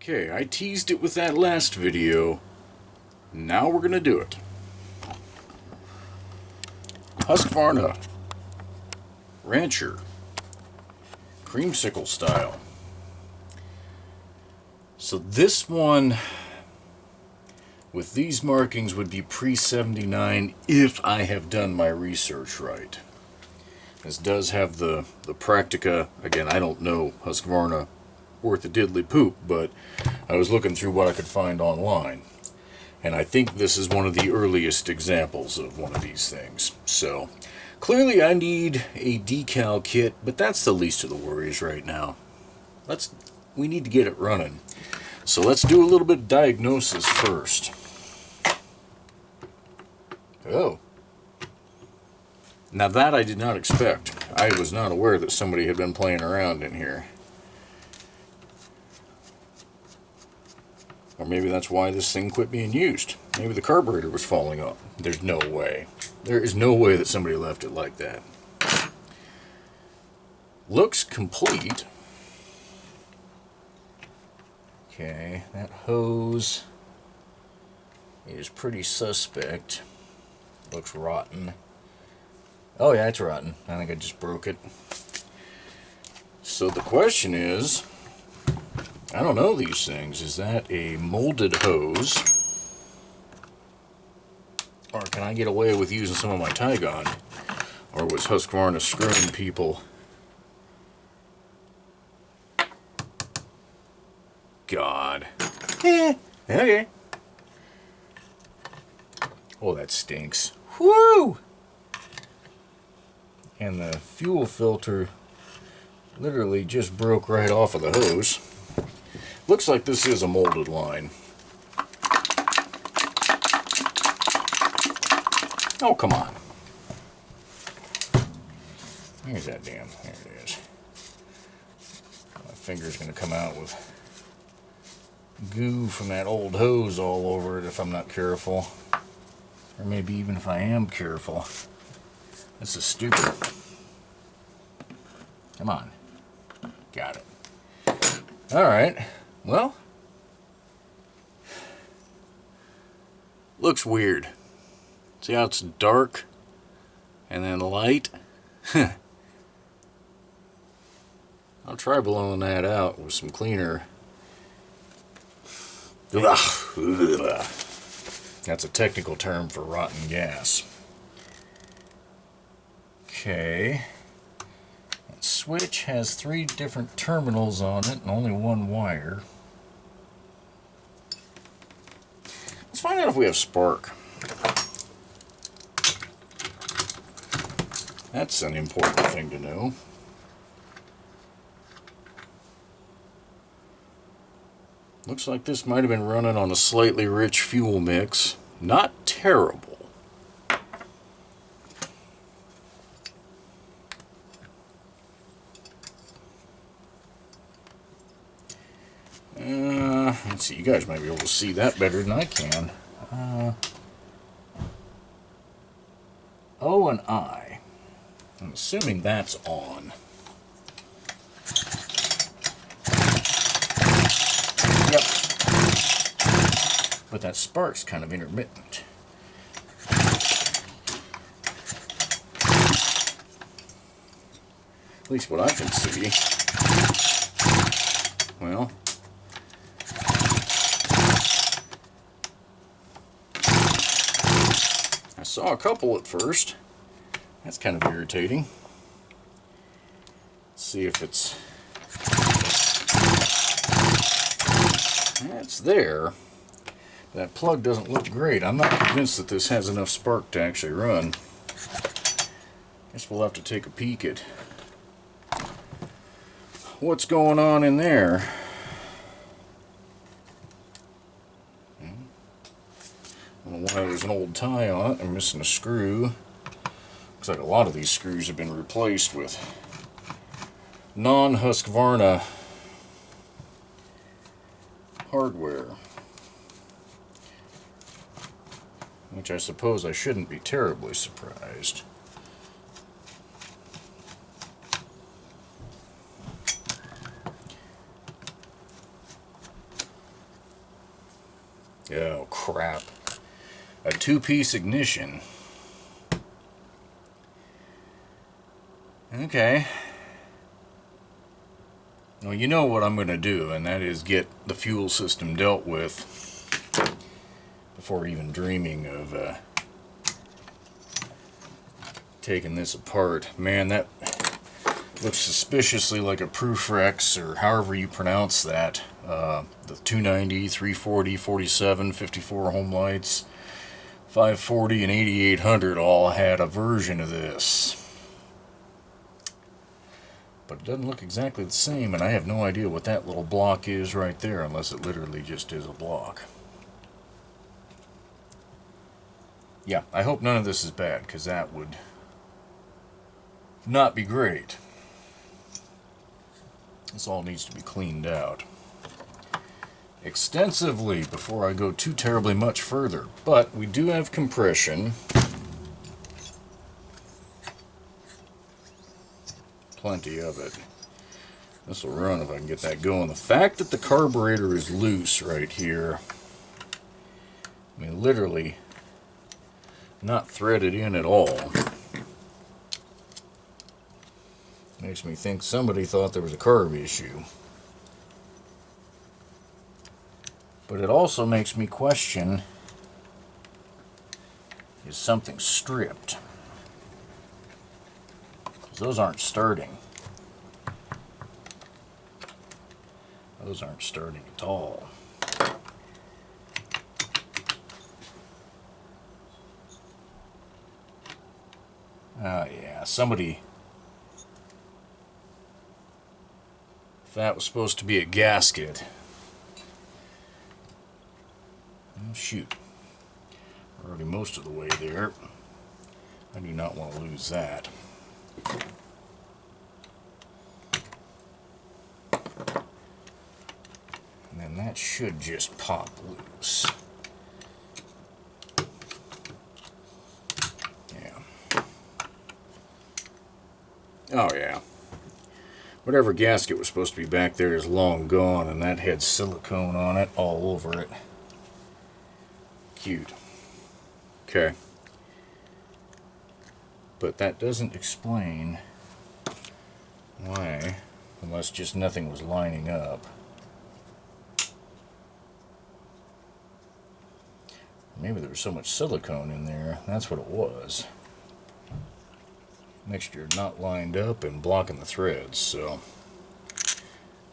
Okay, I teased it with that last video. Now we're gonna do it. Husqvarna Rancher creamsicle style. So this one with these markings would be pre-79 if I have done my research right. This does have the Practica. Again, I don't know Husqvarna worth a diddly poop, but I was looking through what I could find online. And I think this is one of the earliest examples of one of these things. So, clearly I need a decal kit, but that's the least of the worries right now. We need to get it running. So let's do a little bit of diagnosis first. Oh. Now that I did not expect. I was not aware that somebody had been playing around in here. Or maybe that's why this thing quit being used. Maybe the carburetor was falling off. There's no way. There is no way that somebody left it like that. Looks complete. Okay, that hose is pretty suspect. Looks rotten. Oh yeah, it's rotten. I think I just broke it. So the question is, I don't know these things. Is that a molded hose? Or can I get away with using some of my Tygon? Or was Husqvarna screwing people? God. Okay. Oh, that stinks. Whoo! And the fuel filter literally just broke right off of the hose. Looks like this is a molded line. Oh, come on. Here's that damn. There it is. My finger's going to come out with goo from that old hose all over it if I'm not careful. Or maybe even if I am careful. This is stupid. Come on. Got it. Alright. Well. Looks weird. See how it's dark and then light? I'll try blowing that out with some cleaner. That's a technical term for rotten gas. Okay. That switch has 3 different terminals on it and only 1 wire. Let's find out if we have spark. That's an important thing to know. Looks like this might have been running on a slightly rich fuel mix. Not terrible. Let's see, you guys might be able to see that better than I can. O and I. I'm assuming that's on. Yep. But that spark's kind of intermittent. At least what I can see. Well. I saw a couple at first. That's kind of irritating. Let's see if it's there. That plug doesn't look great. I'm not convinced that this has enough spark to actually run. Guess we'll have to take a peek at what's going on in there. I don't know why there's an old tie on it. I'm missing a screw. Looks like a lot of these screws have been replaced with non-Husqvarna hardware. Which I suppose I shouldn't be terribly surprised. Oh, crap. A two-piece ignition. Okay. Well, you know what I'm going to do, and that is get the fuel system dealt with before even dreaming of taking this apart. Man, that looks suspiciously like a Prufrex, or however you pronounce that. The 290, 340, 47, 54 home lights, 540, and 8800 all had a version of this. But it doesn't look exactly the same, and I have no idea what that little block is right there, unless it literally just is a block. Yeah, I hope none of this is bad, because that would not be great. This all needs to be cleaned out extensively before I go too terribly much further. But we do have compression. Plenty of it. This will run if I can get that going. The fact that the carburetor is loose right here, I mean literally not threaded in at all, makes me think somebody thought there was a carb issue. But it also makes me question, is something stripped? Those aren't starting. Those aren't starting at all. Oh yeah, somebody... If that was supposed to be a gasket... Oh shoot. We're already most of the way there. I do not want to lose that. And then that should just pop loose. Yeah. Oh yeah. Whatever gasket was supposed to be back there is long gone, and that had silicone on it all over it. Cute. Okay. But that doesn't explain why, unless just nothing was lining up. Maybe there was so much silicone in there, that's what it was. Mixture not lined up and blocking the threads, so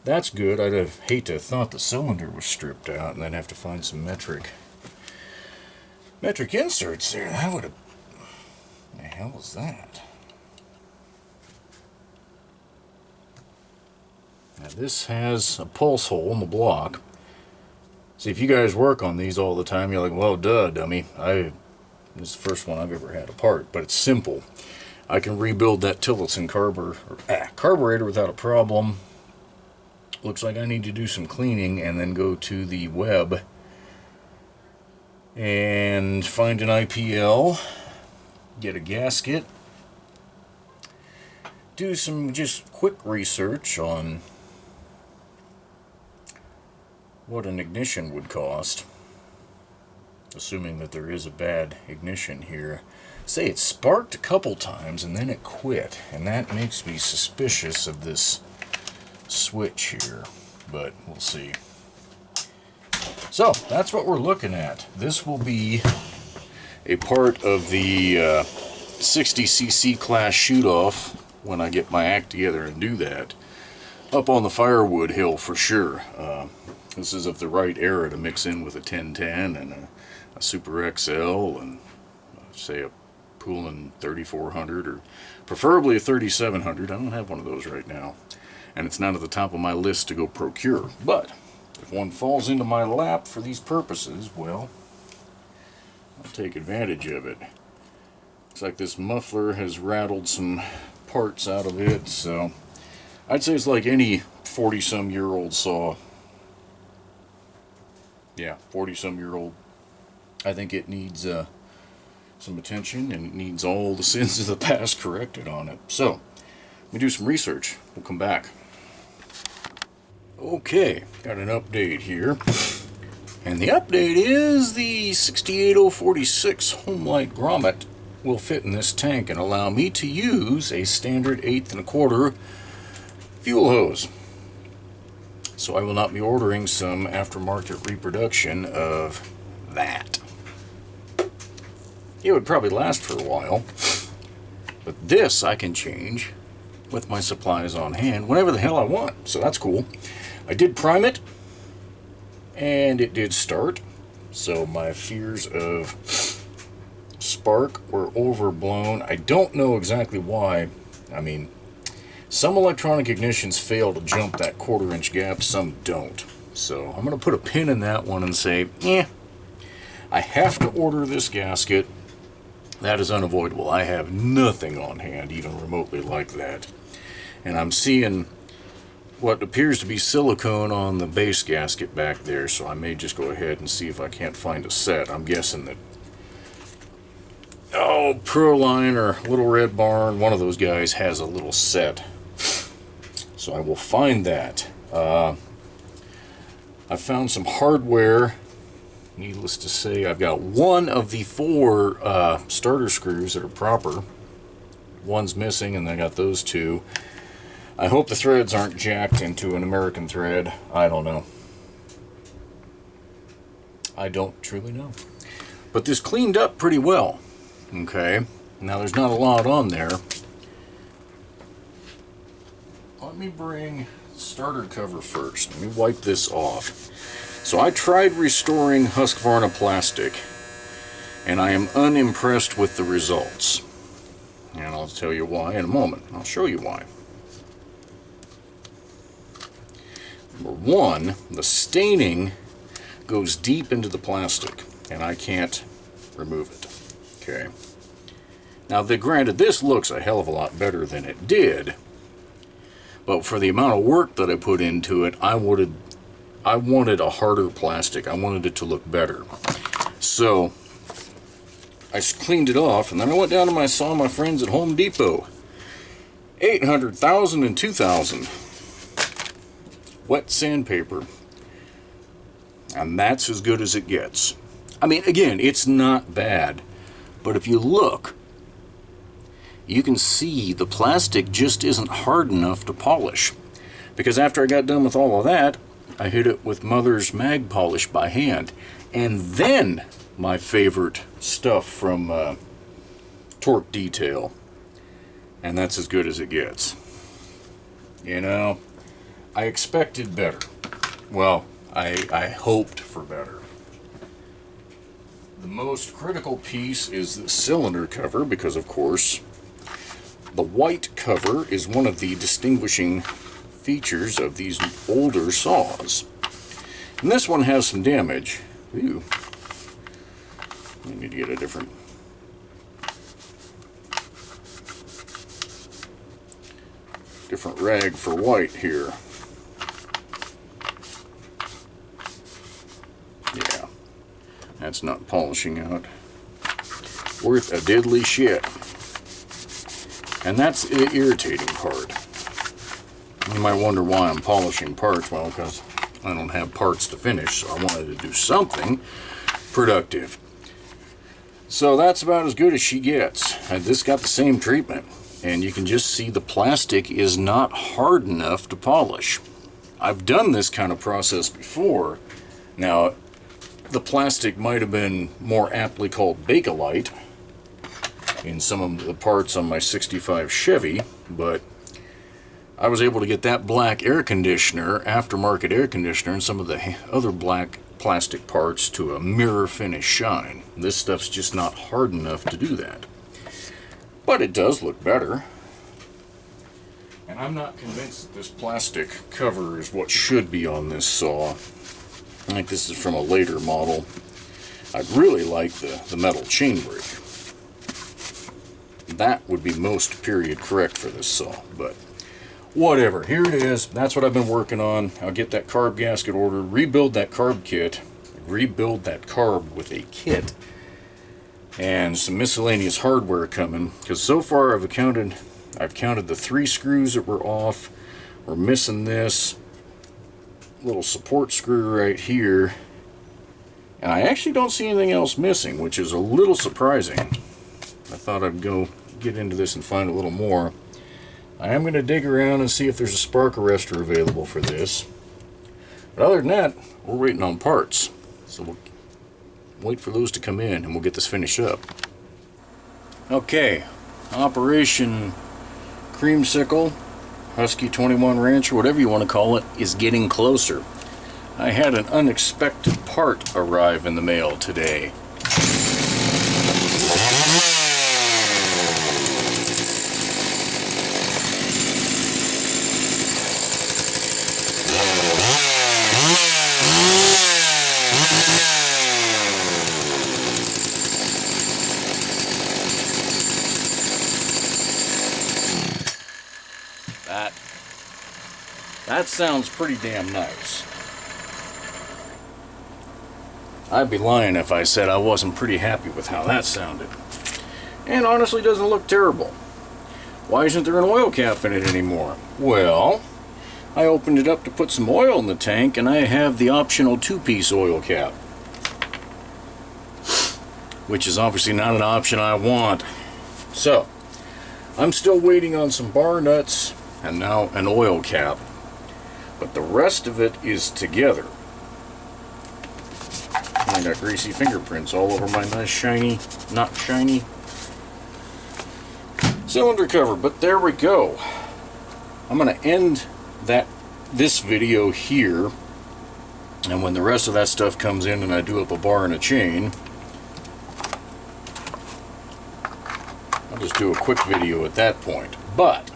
that's good. I'd have hate to have thought the cylinder was stripped out and then have to find some metric inserts there. That would have... The hell is that? Now this has a pulse hole in the block. See, if you guys work on these all the time, you're like, well, duh, dummy. This is the first one I've ever had apart, but it's simple. I can rebuild that Tillotson carburetor without a problem. Looks like I need to do some cleaning and then go to the web and find an IPL, get a gasket, do some just quick research on what an ignition would cost, assuming that there is a bad ignition here. Say it sparked a couple times and then it quit, and that makes me suspicious of this switch here, but we'll see. So that's what we're looking at. This will be a part of the 60cc class shoot-off when I get my act together and do that up on the firewood hill for sure. This is of the right era to mix in with a 1010 and a Super XL and say a Poolin 3400 or preferably a 3700. I don't have one of those right now, and it's not at the top of my list to go procure, but if one falls into my lap for these purposes, well, I'll take advantage of it. Looks like this muffler has rattled some parts out of it, so I'd say it's like any 40-some-year-old saw. Yeah, 40-some-year-old. I think it needs some attention, and it needs all the sins of the past corrected on it. So, let me do some research. We'll come back. Okay, got an update here. And the update is the 68046 Homelight grommet will fit in this tank and allow me to use a standard 1/8 1/4 fuel hose. So I will not be ordering some aftermarket reproduction of that. It would probably last for a while, but this I can change with my supplies on hand whenever the hell I want, so that's cool. I did prime it, and it did start, so my fears of spark were overblown. I don't know exactly why. I mean, some electronic ignitions fail to jump that 1/4 inch gap, some don't. So I'm going to put a pin in that one and say, I have to order this gasket. That is unavoidable. I have nothing on hand even remotely like that. And I'm seeing what appears to be silicone on the base gasket back there, so I may just go ahead and see if I can't find a set. I'm guessing that, Proline or Little Red Barn, one of those guys has a little set. So I will find that. I found some hardware. Needless to say, I've got one of the 4 starter screws that are proper. One's missing, and I got those 2. I hope the threads aren't jacked into an American thread. I don't know. I don't truly know. But this cleaned up pretty well. Okay. Now there's not a lot on there. Let me bring the starter cover first. Let me wipe this off. So I tried restoring Husqvarna plastic, and I am unimpressed with the results. And I'll tell you why in a moment. I'll show you why. Number one, the staining goes deep into the plastic, and I can't remove it. Okay. Now, granted, this looks a hell of a lot better than it did, but for the amount of work that I put into it, I wanted a harder plastic. I wanted it to look better. So I cleaned it off, and then I went down and saw my friends at Home Depot. 800,000 and 2,000 wet sandpaper, and that's as good as it gets. I mean, again, it's not bad, but if you look, you can see the plastic just isn't hard enough to polish. Because after I got done with all of that, I hit it with Mother's Mag Polish by hand. And then my favorite stuff from Torque Detail. And that's as good as it gets. You know, I expected better. Well, I hoped for better. The most critical piece is the cylinder cover, because of course the white cover is one of the distinguishing features of these older saws. And this one has some damage. Ooh. I need to get a different rag for white here. Yeah, that's not polishing out worth a diddly shit. And that's the irritating part. You might wonder why I'm polishing parts. Well, because I don't have parts to finish, so I wanted to do something productive. So that's about as good as she gets. And this got the same treatment. And you can just see the plastic is not hard enough to polish. I've done this kind of process before. Now, the plastic might have been more aptly called Bakelite in some of the parts on my 65 Chevy, but I was able to get that black air conditioner, aftermarket air conditioner, and some of the other black plastic parts to a mirror finish shine. This stuff's just not hard enough to do that. But it does look better. And I'm not convinced that this plastic cover is what should be on this saw. I think this is from a later model. I'd really like the metal chain brake. That would be most period correct for this saw, but whatever. Here it is. That's what I've been working on. I'll get that carb gasket ordered, rebuild that carb kit, rebuild that carb with a kit, and some miscellaneous hardware coming, because so far I've counted the 3 screws that were off. We're missing this little support screw right here, And I actually don't see anything else missing, which is a little surprising. I thought I'd go get into this and find a little more. I am going to dig around and see if there's a spark arrestor available for this. But other than that, we're waiting on parts. So we'll wait for those to come in and we'll get this finished up. Okay, Operation Creamsicle, Husky 21 Rancher, whatever you want to call it, is getting closer. I had an unexpected part arrive in the mail today. That sounds pretty damn nice. I'd be lying if I said I wasn't pretty happy with how that sounded. And honestly doesn't look terrible. Why isn't there an oil cap in it anymore? Well, I opened it up to put some oil in the tank and I have the optional 2-piece oil cap. Which is obviously not an option I want. So, I'm still waiting on some bar nuts and now an oil cap. But the rest of it is together. I got greasy fingerprints all over my nice shiny, not shiny cylinder cover, but there we go. I'm going to end this video here, and when the rest of that stuff comes in and I do up a bar and a chain, I'll just do a quick video at that point. But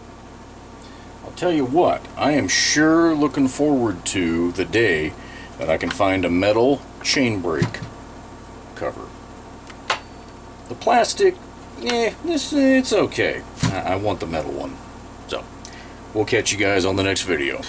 I'll tell you what, I am sure looking forward to the day that I can find a metal chain brake cover. The plastic, it's okay. I want the metal one. So, we'll catch you guys on the next video.